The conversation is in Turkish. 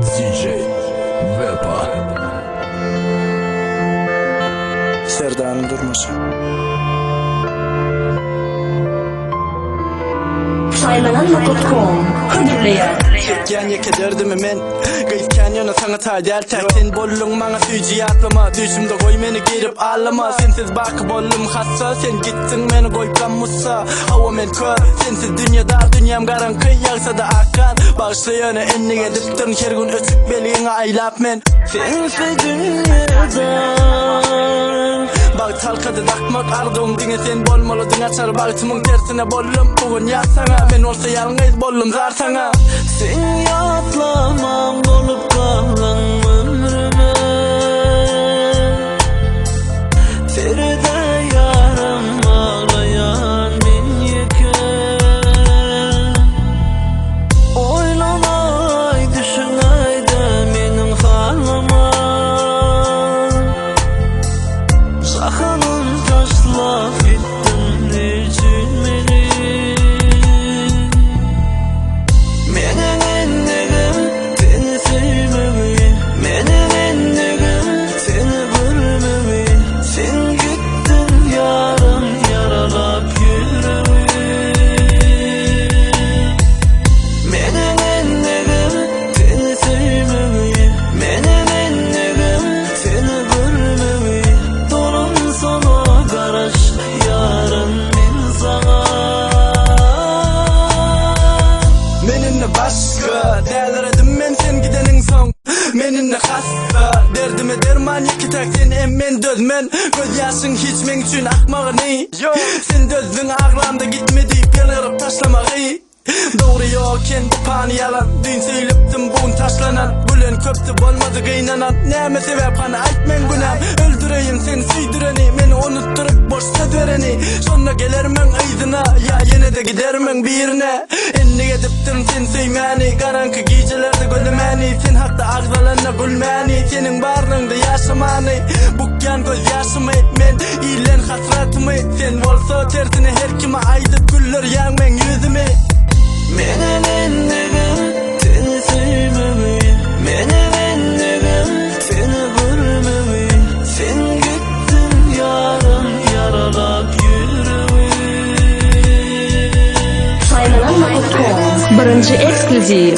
DJ Vepa Serdar'ın durması. Saymanan.com Hıdırlayan Çekken kederdim men Gıytken yana sana tayder Terkin bollun bana süyci atlama Düşümde koy meni girip ağlama Sensiz bakıp ollum hassa Sen gittin meni koykan mussa Hava men kör Sensiz dünyada dünyam garankı Yağsa da akkan Bağışlayanı enni ediptin Her gün ötük belliğine aylap men Sensiz dünyada Bağ talkadı dakmak ardığım dine sen bolmalı dine açar bağıtımın tersine bollum Bugün yaz sana ben olsa yalnız bollum zar sana Sen yatlamam olup kalan ömrüme Feride yarım ağlayan bin yıkın Oylanay düşünay da menin halama Sakının taşlaf ettin için beni Menin endigim seni sevmemeyi Menin endigim seni görmemeyi Sen gittin yarım yaralap yüreğimi Menin endigim seni sevmemeyi Menin endigim seni görmemeyi Dolun sana karış yarın min sana Meninle başka değerler edim men sen gidenin son Meninle hasta derdime derman iki tak sen emmen dözmen Göz yaşın hiç men için akmağı ne Sen dözdün ağlanda gitmedi pelirip taşlamağı Doğru yokken bu pani yalan Dün söylüptüm bugün taşlanan Gülen köptü olmadı kıynanan Neme sebep hani aytmen günah Öldüreyim sen süydüreni Meni unutturup boşta döreni Sonra gelermen aydına Ya yine de gidermen birine Enni ediptin sen söymeni Karankı gecelerde gülmeni Sen hatta ağzalarına gülmeni Senin barnında yaşamani Bukyan göz yaşımı etmen İyilen hasratımı Sen olsa tersine her kime aydıp güller yanmen yüzümü Menin endigim seni sevmemeyi Menin endigim seni görmemeyi Sen gittin yarım yaralap yüreğimi Saymanan.com Birinci ekskluziv